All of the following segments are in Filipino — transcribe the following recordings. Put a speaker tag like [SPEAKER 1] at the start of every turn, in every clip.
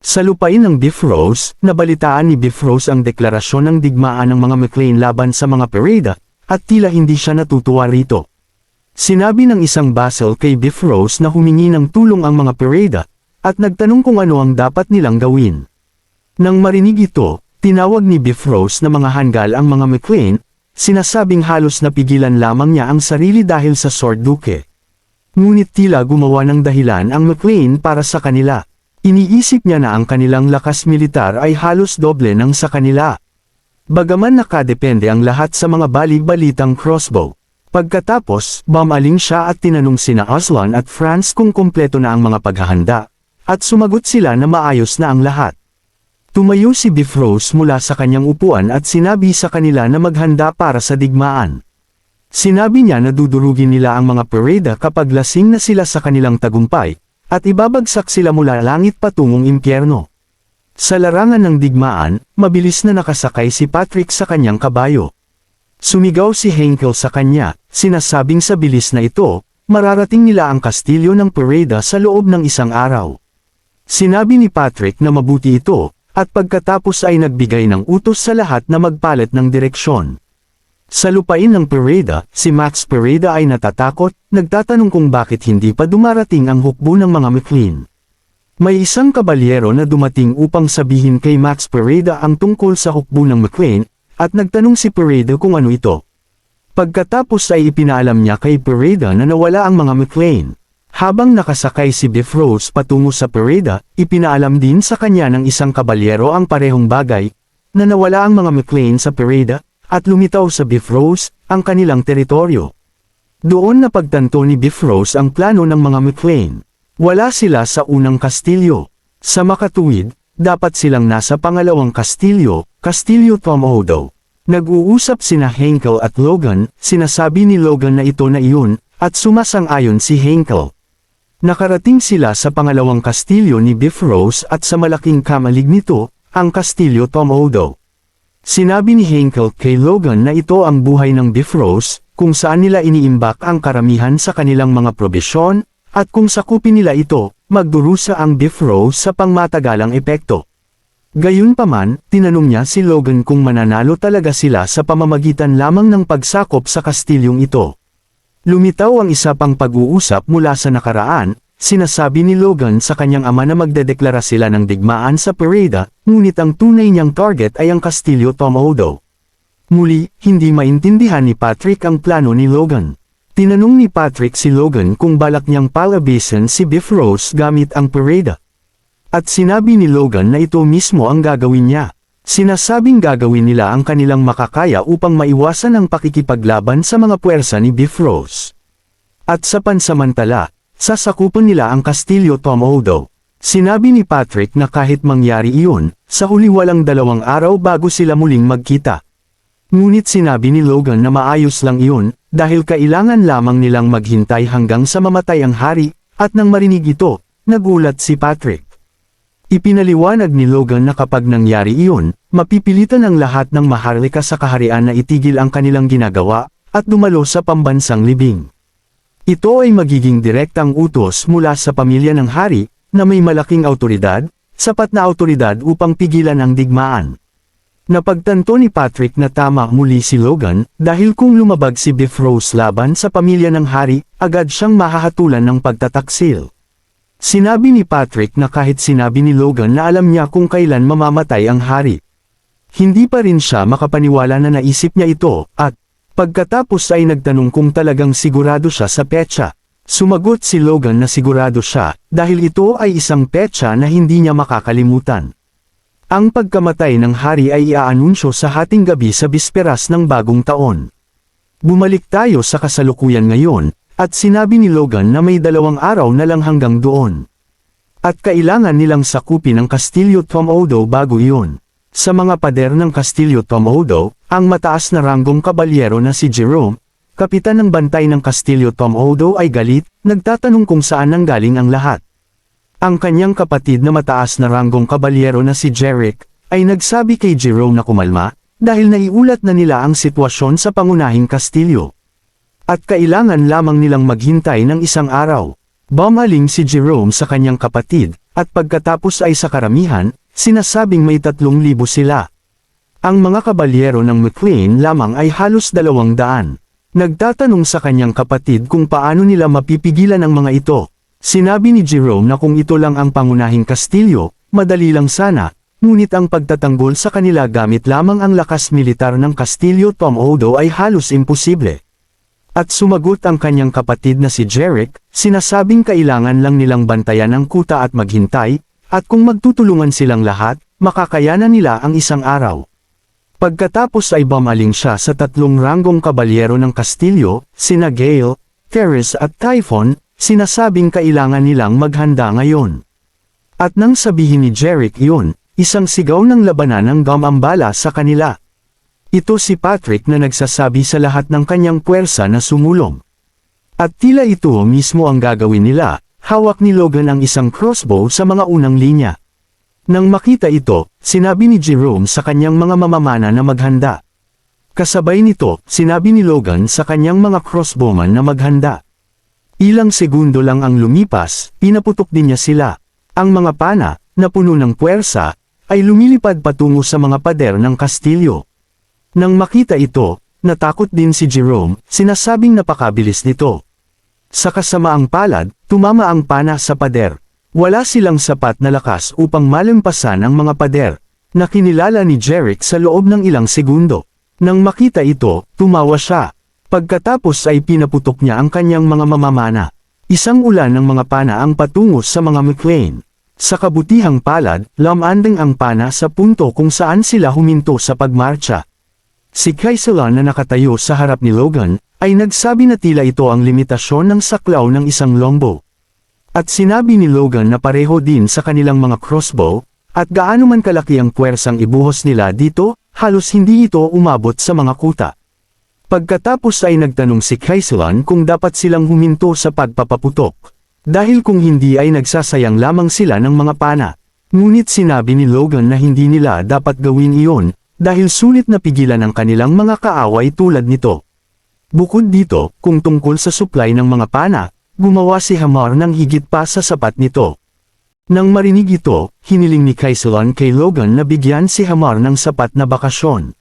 [SPEAKER 1] Sa lupain ng Bifrost, nabalitaan ni Bifrost ang deklarasyon ng digmaan ng mga McLean laban sa mga Pereda, at tila hindi siya natutuwa rito. Sinabi ng isang vassal kay Bifrost na humingi ng tulong ang mga Pereda, at nagtanong kung ano ang dapat nilang gawin. Nang marinig ito, tinawag ni Bifrost na mga hanggal ang mga McLean, sinasabing halos napigilan lamang niya ang sarili dahil sa Sword Duke. Ngunit tila gumawa ng dahilan ang McLean para sa kanila. Iniisip niya na ang kanilang lakas militar ay halos doble ng sa kanila. Bagaman nakadepende ang lahat sa mga bali-balitang crossbow. Pagkatapos, bumaling siya at tinanong sina Aslan at Franz kung kumpleto na ang mga paghahanda, at sumagot sila na maayos na ang lahat. Tumayo si Bifrost mula sa kanyang upuan at sinabi sa kanila na maghanda para sa digmaan. Sinabi niya na dudurugin nila ang mga Pereda kapag lasing na sila sa kanilang tagumpay, at ibabagsak sila mula langit patungong impyerno. Sa larangan ng digmaan, mabilis na nakasakay si Patrick sa kanyang kabayo. Sumigaw si Henkel sa kanya, sinasabing sa bilis na ito, mararating nila ang kastilyo ng Pereda sa loob ng isang araw. Sinabi ni Patrick na mabuti ito, at pagkatapos ay nagbigay ng utos sa lahat na magpalit ng direksyon. Sa lupain ng Pereda, si Max Pereda ay natatakot, nagtatanong kung bakit hindi pa dumarating ang hukbo ng mga McLean. May isang kabalyero na dumating upang sabihin kay Max Pereda ang tungkol sa hukbo ng McLean, at nagtanong si Pereda kung ano ito. Pagkatapos ay ipinaalam niya kay Pereda na nawala ang mga McLean. Habang nakasakay si Bifrost patungo sa Pereda, ipinaalam din sa kanya ng isang kabalyero ang parehong bagay, na nawala ang mga McLean sa Pereda, at lumitaw sa Bifrost, ang kanilang teritoryo. Doon napagtanto ni Bifrost ang plano ng mga McLean. Wala sila sa unang kastilyo. Sa makatuwid, dapat silang nasa pangalawang kastilyo, Kastilyo Tom Odo. Nag-uusap sina Henkel at Logan, sinasabi ni Logan na ito na iyon, at sumasang-ayon si Henkel. Nakarating sila sa pangalawang kastilyo ni Bifrost at sa malaking kamalig nito, ang Kastilyo Tom Odo. Sinabi ni Henkel kay Logan na ito ang buhay ng Bifrost, kung saan nila iniimbak ang karamihan sa kanilang mga probisyon, at kung sakupin nila ito, magdurusa ang Bifrost sa pangmatagalang epekto. Gayunpaman, tinanong niya si Logan kung mananalo talaga sila sa pamamagitan lamang ng pagsakop sa kastilyong ito. Lumitaw ang isa pang pag-uusap mula sa nakaraan. Sinasabi ni Logan sa kanyang ama na magdedeklara sila ng digmaan sa Pereda, ngunit ang tunay niyang target ay ang Kastilyo Tom Odo. Muli, hindi maintindihan ni Patrick ang plano ni Logan. Tinanong ni Patrick si Logan kung balak niyang palabasin si Bifrost gamit ang Pereda. At sinabi ni Logan na ito mismo ang gagawin niya. Sinasabing gagawin nila ang kanilang makakaya upang maiwasan ang pakikipaglaban sa mga puwersa ni Bifrost. At sa pansamantala, sasakupan nila ang Kastilyo Tom Odo. Sinabi ni Patrick na kahit mangyari iyon, sa huli walang 2 araw bago sila muling magkita. Ngunit sinabi ni Logan na maayos lang iyon, dahil kailangan lamang nilang maghintay hanggang sa mamatay ang hari, at nang marinig ito, nagulat si Patrick. Ipinaliwanag ni Logan na kapag nangyari iyon, mapipilitan ang lahat ng maharlika sa kaharian na itigil ang kanilang ginagawa, at dumalo sa pambansang libing. Ito ay magiging direktang utos mula sa pamilya ng hari, na may malaking awtoridad, sapat na awtoridad upang pigilan ang digmaan. Napagtanto ni Patrick na tama muli si Logan, dahil kung lumabag si Bifrost laban sa pamilya ng hari, agad siyang mahahatulan ng pagtataksil. Sinabi ni Patrick na kahit sinabi ni Logan na alam niya kung kailan mamamatay ang hari. Hindi pa rin siya makapaniwala na naisip niya ito, at pagkatapos ay nagtanong kung talagang sigurado siya sa petsa. Sumagot si Logan na sigurado siya, dahil ito ay isang petsa na hindi niya makakalimutan. Ang pagkamatay ng hari ay iaanunsyo sa hating gabi sa bisperas ng bagong taon. Bumalik tayo sa kasalukuyan ngayon, at sinabi ni Logan na may 2 araw na lang hanggang doon. At kailangan nilang sakupin ang Kastilyo Tom Odo bago iyon. Sa mga pader ng Kastilyo Tom Odo, ang mataas na ranggong kabalyero na si Jerome, kapitan ng bantay ng Kastilyo Tom Odo ay galit, nagtatanong kung saan nanggaling ang lahat. Ang kanyang kapatid na mataas na ranggong kabalyero na si Jerick, ay nagsabi kay Jerome na kumalma, dahil naiulat na nila ang sitwasyon sa pangunahing kastilyo. At kailangan lamang nilang maghintay ng 1 araw. Bumaling si Jerome sa kanyang kapatid, At pagkatapos ay sa karamihan, sinasabing may 3,000 sila. Ang mga kabalyero ng McLean lamang ay halos 200. Nagtatanong sa kanyang kapatid kung paano nila mapipigilan ang mga ito. Sinabi ni Jerome na kung ito lang ang pangunahing kastilyo, madali lang sana, ngunit ang pagtatanggol sa kanila gamit lamang ang lakas militar ng kastilyo Tom Odo ay halos imposible. At sumagot ang kanyang kapatid na si Jerick, sinasabing kailangan lang nilang bantayan ang kuta at maghintay, at kung magtutulungan silang lahat, makakayanan nila ang isang araw. Pagkatapos ay bumaling siya sa 3 ranggong kabalyero ng kastilyo, sina Gale, Terrace at Typhon, sinasabing kailangan nilang maghanda ngayon. At nang sabihin ni Jerick iyon, isang sigaw ng labanan ang gumambala sa kanila. Ito si Patrick na nagsasabi sa lahat ng kanyang puwersa na sumulong. At tila ito mismo ang gagawin nila, hawak ni Logan ang isang crossbow sa mga unang linya. Nang makita ito, sinabi ni Jerome sa kanyang mga mamamana na maghanda. Kasabay nito, sinabi ni Logan sa kanyang mga crossbowman na maghanda. Ilang segundo lang ang lumipas, pinaputok din niya sila. Ang mga pana, na puno ng puwersa, ay lumilipad patungo sa mga pader ng kastilyo. Nang makita ito, natakot din si Jerome, sinasabing napakabilis nito. Sa kasamaang palad, tumama ang pana sa pader. Wala silang sapat na lakas upang malampasan ang mga pader, na kinilala ni Jerick sa loob ng ilang segundo. Nang makita ito, tumawa siya. Pagkatapos ay pinaputok niya ang kanyang mga mamamana. Isang ulan ng mga pana ang patungo sa mga McLean. Sa kabutihang palad, lamanding ang pana sa punto kung saan sila huminto sa pagmarcha. Si Kaisalan na nakatayo sa harap ni Logan, ay nagsabi na tila ito ang limitasyon ng saklaw ng isang longbow. At sinabi ni Logan na pareho din sa kanilang mga crossbow, at gaano man kalaki ang puwersang ibuhos nila dito, halos hindi ito umabot sa mga kuta. Pagkatapos ay nagtanong si Kaisalan kung dapat silang huminto sa pagpapaputok. Dahil kung hindi ay nagsasayang lamang sila ng mga pana. Ngunit sinabi ni Logan na hindi nila dapat gawin iyon, dahil sulit na pigilan ang kanilang mga kaaway tulad nito. Bukod dito, kung tungkol sa supply ng mga pana, gumawa si Hamar ng higit pa sa sapat nito. Nang marinig ito, hiniling ni Kaisalan kay Logan na bigyan si Hamar ng sapat na bakasyon.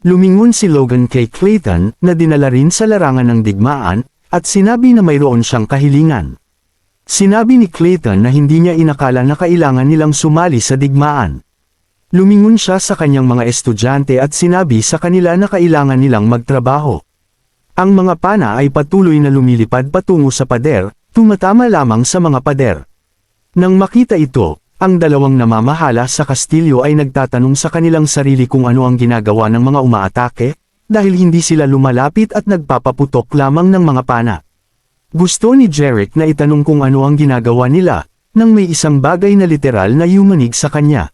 [SPEAKER 1] Lumingon si Logan kay Clayton na dinala rin sa larangan ng digmaan, at sinabi na mayroon siyang kahilingan. Sinabi ni Clayton na hindi niya inakala na kailangan nilang sumali sa digmaan. Lumingon siya sa kanyang mga estudyante at sinabi sa kanila na kailangan nilang magtrabaho. Ang mga pana ay patuloy na lumilipad patungo sa pader, tumatama lamang sa mga pader. Nang makita ito, ang dalawang namamahala sa kastilyo ay nagtatanong sa kanilang sarili kung ano ang ginagawa ng mga umaatake, dahil hindi sila lumalapit at nagpapaputok lamang ng mga pana. Gusto ni Jerick na itanong kung ano ang ginagawa nila, nang may isang bagay na literal na yumanig sa kanya.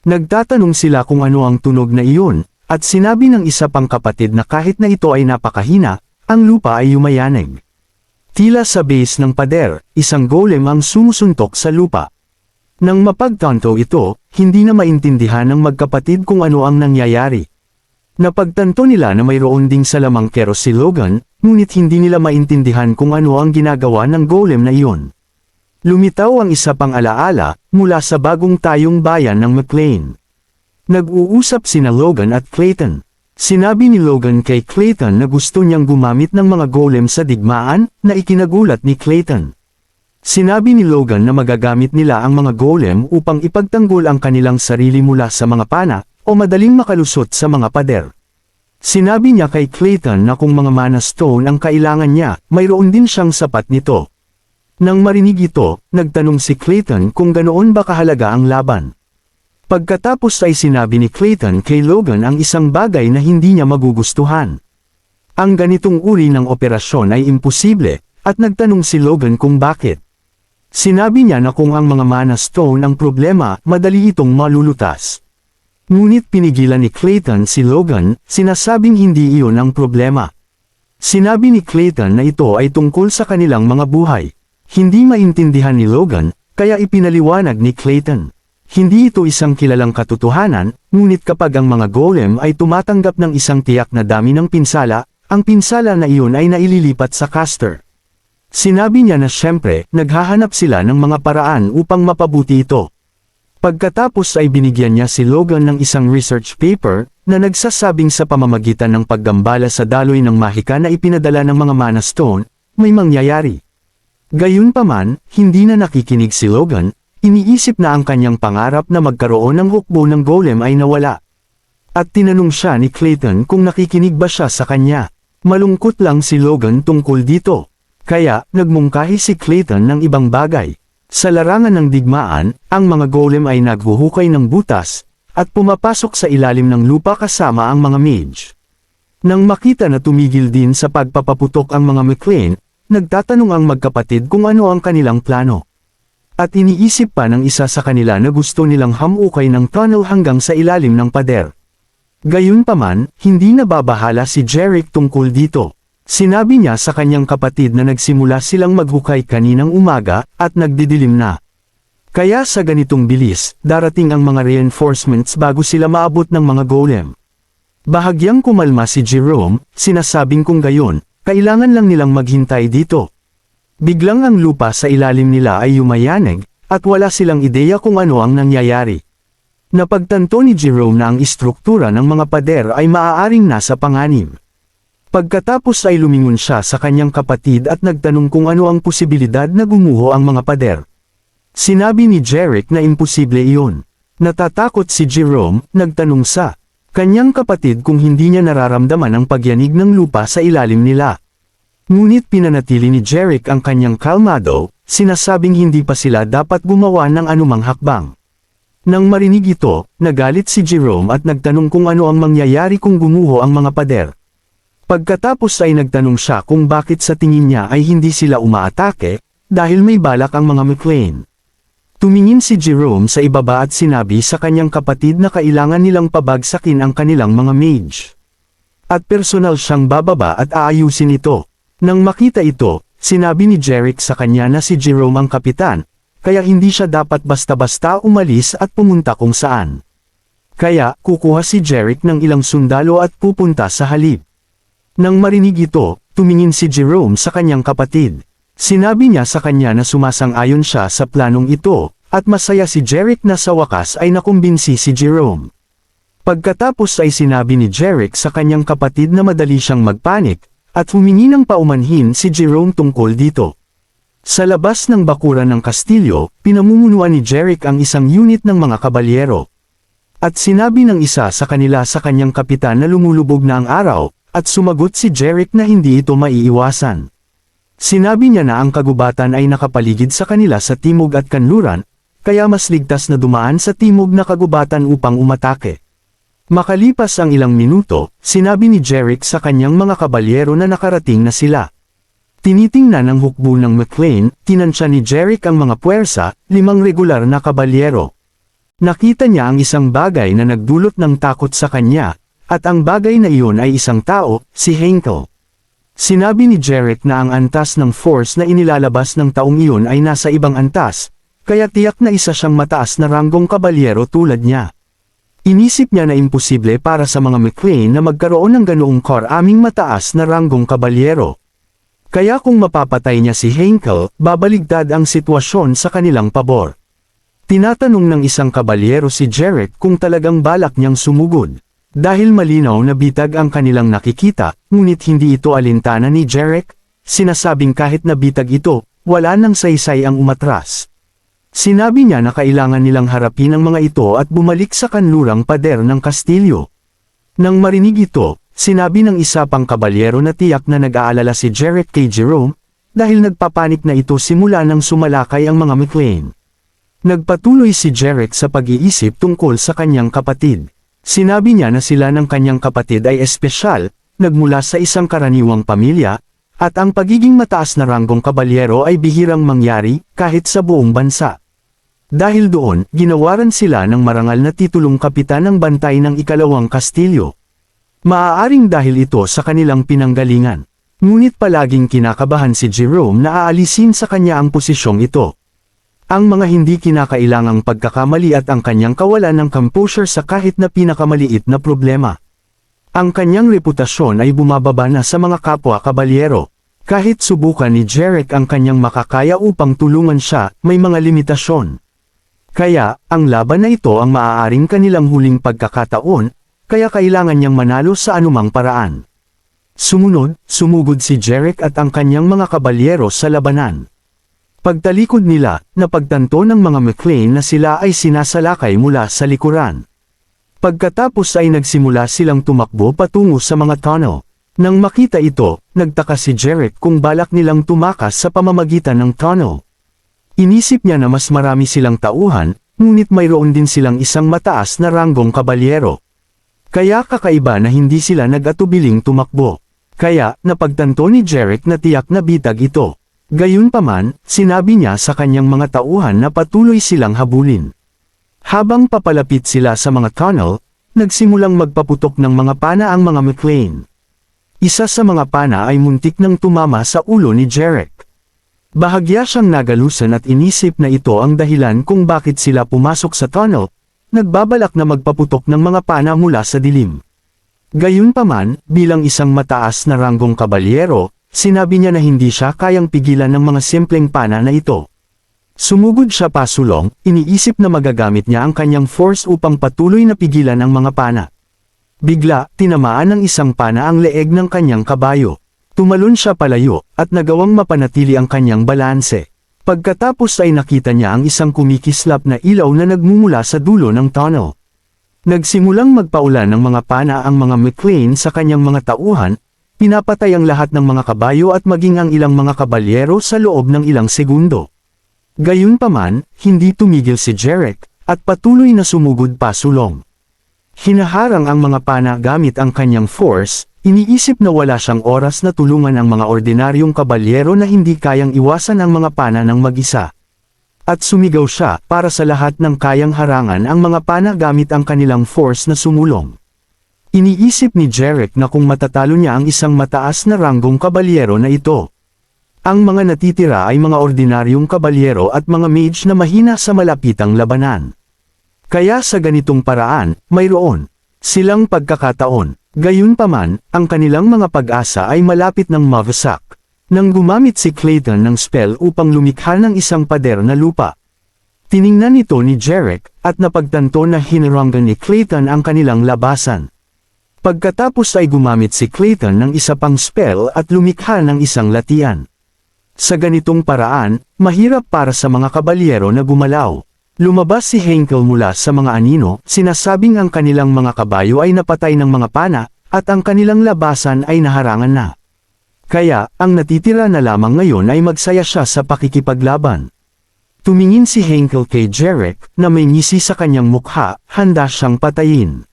[SPEAKER 1] Nagtatanong sila kung ano ang tunog na iyon, at sinabi ng isa pang kapatid na kahit na ito ay napakahina, ang lupa ay yumayanig. Tila sa base ng pader, isang golem ang sumusuntok sa lupa. Nang mapagtanto ito, hindi na maintindihan ng magkapatid kung ano ang nangyayari. Napagtanto nila na mayroon ding salamangkero si Logan, ngunit hindi nila maintindihan kung ano ang ginagawa ng golem na iyon. Lumitaw ang isa pang alaala, mula sa bagong tayong bayan ng McLean. Nag-uusap sina Logan at Clayton. Sinabi ni Logan kay Clayton na gusto niyang gumamit ng mga golem sa digmaan, na ikinagulat ni Clayton. Sinabi ni Logan na magagamit nila ang mga golem upang ipagtanggol ang kanilang sarili mula sa mga pana, o madaling makalusot sa mga pader. Sinabi niya kay Clayton na kung mga mana stone ang kailangan niya, mayroon din siyang sapat nito. Nang marinig ito, nagtanong si Clayton kung ganoon ba kahalaga ang laban. Pagkatapos ay sinabi ni Clayton kay Logan ang isang bagay na hindi niya magugustuhan. Ang ganitong uri ng operasyon ay imposible, at nagtanong si Logan kung bakit. Sinabi niya na kung ang mga mana stone ang problema, madali itong malulutas. Ngunit pinigilan ni Clayton si Logan, sinasabing hindi iyon ang problema. Sinabi ni Clayton na ito ay tungkol sa kanilang mga buhay. Hindi maintindihan ni Logan, kaya ipinaliwanag ni Clayton. Hindi ito isang kilalang katotohanan, ngunit kapag ang mga golem ay tumatanggap ng isang tiyak na dami ng pinsala, ang pinsala na iyon ay naililipat sa caster. Sinabi niya na siyempre, naghahanap sila ng mga paraan upang mapabuti ito. Pagkatapos ay binigyan niya si Logan ng isang research paper, na nagsasabing sa pamamagitan ng paggambala sa daloy ng mahika na ipinadala ng mga Mana Stone, may mangyayari. Gayunpaman, hindi na nakikinig si Logan, iniisip na ang kanyang pangarap na magkaroon ng hukbo ng golem ay nawala. At tinanong siya ni Clayton kung nakikinig ba siya sa kanya. Malungkot lang si Logan tungkol dito. Kaya, nagmungkahi si Clayton ng ibang bagay. Sa larangan ng digmaan, ang mga golem ay naghuhukay ng butas, at pumapasok sa ilalim ng lupa kasama ang mga mage. Nang makita na tumigil din sa pagpapaputok ang mga McLean, nagtatanong ang magkapatid kung ano ang kanilang plano. At iniisip pa ng isa sa kanila na gusto nilang hamukay ng tunnel hanggang sa ilalim ng pader. Gayunpaman, hindi nababahala si Jerick tungkol dito. Sinabi niya sa kanyang kapatid na nagsimula silang maghukay kaninang umaga, at nagdidilim na. Kaya sa ganitong bilis, darating ang mga reinforcements bago sila maabot ng mga golem. Bahagyang kumalma si Jerome, sinasabing kung gayon, kailangan lang nilang maghintay dito. Biglang ang lupa sa ilalim nila ay yumayanig, at wala silang ideya kung ano ang nangyayari. Napagtanto ni Jerome na ang istruktura ng mga pader ay maaaring nasa panganib. Pagkatapos ay lumingon siya sa kanyang kapatid at nagtanong kung ano ang posibilidad na gumuho ang mga pader. Sinabi ni Jerick na imposible iyon. Natatakot si Jerome, nagtanong sa kanyang kapatid kung hindi niya nararamdaman ang pagyanig ng lupa sa ilalim nila. Ngunit pinanatili ni Jerick ang kanyang kalmado, sinasabing hindi pa sila dapat gumawa ng anumang hakbang. Nang marinig ito, nagalit si Jerome at nagtanong kung ano ang mangyayari kung gumuho ang mga pader. Pagkatapos ay nagtanong siya kung bakit sa tingin niya ay hindi sila umaatake, dahil may balak ang mga McLean. Tumingin si Jerome sa ibaba at sinabi sa kanyang kapatid na kailangan nilang pabagsakin ang kanilang mga mage. At personal siyang bababa at aayusin ito. Nang makita ito, sinabi ni Jerick sa kanya na si Jerome ang kapitan, kaya hindi siya dapat basta-basta umalis at pumunta kung saan. Kaya, kukuha si Jerick ng ilang sundalo at pupunta sa halip. Nang marinig ito, tumingin si Jerome sa kanyang kapatid. Sinabi niya sa kanya na sumasang-ayon siya sa planong ito, at masaya si Jerick na sa wakas ay nakumbinsi si Jerome. Pagkatapos ay sinabi ni Jerick sa kanyang kapatid na madali siyang magpanik, at humingi ng paumanhin si Jerome tungkol dito. Sa labas ng bakuran ng kastilyo, pinamumunuan ni Jerick ang isang unit ng mga kabalyero. At sinabi ng isa sa kanila sa kanyang kapitan na lumulubog na ang araw, at sumagot si Jerick na hindi ito maiiwasan. Sinabi niya na ang kagubatan ay nakapaligid sa kanila sa timog at kanluran, kaya mas ligtas na dumaan sa timog na kagubatan upang umatake. Makalipas ang ilang minuto, sinabi ni Jerick sa kanyang mga kabalyero na nakarating na sila. Tinitingnan ng hukbo ng McLean, tinansya ni Jerick ang mga puwersa, 5 regular na kabalyero. Nakita niya ang isang bagay na nagdulot ng takot sa kanya, at ang bagay na iyon ay isang tao, si Henkel. Sinabi ni Jerick na ang antas ng force na inilalabas ng taong iyon ay nasa ibang antas, kaya tiyak na isa siyang mataas na ranggong kabalyero tulad niya. Inisip niya na imposible para sa mga McLean na magkaroon ng ganoong karaming mataas na ranggong kabalyero. Kaya kung mapapatay niya si Henkel, babaligtad ang sitwasyon sa kanilang pabor. Tinatanong ng isang kabalyero si Jerick kung talagang balak niyang sumugod. Dahil malinaw na bitag ang kanilang nakikita, ngunit hindi ito alintana ni Jerick, sinasabing kahit na bitag ito, wala nang saysay ang umatras. Sinabi niya na kailangan nilang harapin ang mga ito at bumalik sa kanlurang pader ng kastilyo. Nang marinig ito, sinabi ng isa pang kabalyero na tiyak na nag-aalala si Jerick kay Jerome, dahil nagpapanik na ito simula nang sumalakay ang mga McLean. Nagpatuloy si Jerick sa pag-iisip tungkol sa kanyang kapatid. Sinabi niya na sila ng kanyang kapatid ay espesyal, nagmula sa isang karaniwang pamilya, at ang pagiging mataas na ranggong kabalyero ay bihirang mangyari kahit sa buong bansa. Dahil doon, ginawaran sila ng marangal na titulong kapitan ng bantay ng ikalawang kastilyo. Maaaring dahil ito sa kanilang pinanggalingan. Ngunit palaging kinakabahan si Jerome na aalisin sa kanya ang posisyong ito. Ang mga hindi kinakailangang pagkakamali at ang kanyang kawalan ng composure sa kahit na pinakamaliit na problema. Ang kanyang reputasyon ay bumababa na sa mga kapwa kabalyero. Kahit subukan ni Jeric ang kanyang makakaya upang tulungan siya, may mga limitasyon. Kaya, ang laban na ito ang maaaring kanilang huling pagkakataon, kaya kailangan niyang manalo sa anumang paraan. Sumunod, sumugod si Jeric at ang kanyang mga kabalyero sa labanan. Pagtalikod nila, napagtanto ng mga McLean na sila ay sinasalakay mula sa likuran. Pagkatapos ay nagsimula silang tumakbo patungo sa mga tunnel. Nang makita ito, nagtaka si Jeric kung balak nilang tumakas sa pamamagitan ng tunnel. Inisip niya na mas marami silang tauhan, ngunit mayroon din silang isang mataas na ranggong kabalyero. Kaya kakaiba na hindi sila nag-atubiling tumakbo. Kaya, napagtanto ni Jeric na tiyak na bitag ito. Gayunpaman, sinabi niya sa kanyang mga tauhan na patuloy silang habulin. Habang papalapit sila sa mga tunnel, nagsimulang magpaputok ng mga pana ang mga McLean. Isa sa mga pana ay muntik nang tumama sa ulo ni Jeric. Bahagya siyang nagalusan at inisip na ito ang dahilan kung bakit sila pumasok sa tunnel, nagbabalak na magpaputok ng mga pana mula sa dilim. Gayunpaman, bilang isang mataas na ranggong kabalyero, sinabi niya na hindi siya kayang pigilan ng mga simpleng pana na ito. Sumugod siya pasulong, iniisip na magagamit niya ang kanyang force upang patuloy na pigilan ang mga pana. Bigla, tinamaan ng isang pana ang leeg ng kanyang kabayo. Tumalon siya palayo, at nagawang mapanatili ang kanyang balanse. Pagkatapos ay nakita niya ang isang kumikislap na ilaw na nagmumula sa dulo ng tunnel. Nagsimulang magpaulan ng mga pana ang mga McLean sa kanyang mga tauhan, pinapatay ang lahat ng mga kabayo at maging ang ilang mga kabalyero sa loob ng ilang segundo. Gayunpaman, hindi tumigil si Jeric, at patuloy na sumugod pasulong. Hinaharang ang mga pana gamit ang kanyang force, iniisip na wala siyang oras na tulungan ang mga ordinaryong kabalyero na hindi kayang iwasan ang mga pana ng mag-isa. At sumigaw siya para sa lahat ng kayang harangan ang mga pana gamit ang kanilang force na sumulong. Iniisip ni Jeric na kung matatalo niya ang isang mataas na ranggong kabalyero na ito. Ang mga natitira ay mga ordinaryong kabalyero at mga mage na mahina sa malapitang labanan. Kaya sa ganitong paraan, mayroon silang pagkakataon. Gayunpaman, ang kanilang mga pag-asa ay malapit ng mawasak. Nang gumamit si Clayton ng spell upang lumikha ng isang pader na lupa. Tiningnan ito ni Jeric, at napagtanto na hinarangan ni Clayton ang kanilang labasan. Pagkatapos ay gumamit si Clayton ng isa pang spell at lumikha ng isang latian. Sa ganitong paraan, mahirap para sa mga kabalyero na gumalaw. Lumabas si Henkel mula sa mga anino, sinasabing ang kanilang mga kabayo ay napatay ng mga pana, at ang kanilang labasan ay naharangan na. Kaya, ang natitira na lamang ngayon ay magsaya siya sa pakikipaglaban. Tumingin si Henkel kay Jeric, na may ngisi sa kanyang mukha, handa siyang patayin.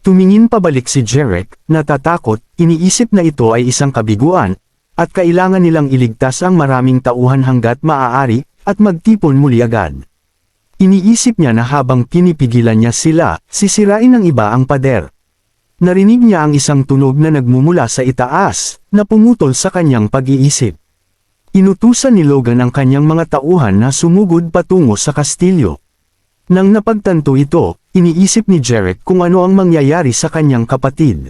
[SPEAKER 1] Tumingin pabalik si Jeric, natatakot, iniisip na ito ay isang kabiguan, at kailangan nilang iligtas ang maraming tauhan hanggat maaari, at magtipon muli agad. Iniisip niya na habang pinipigilan niya sila, sisirain ng iba ang pader. Narinig niya ang isang tunog na nagmumula sa itaas, na pumutol sa kanyang pag-iisip. Inutusan ni Logan ang kanyang mga tauhan na sumugod patungo sa kastilyo. Nang napagtanto ito, iniisip ni Jeric kung ano ang mangyayari sa kanyang kapatid.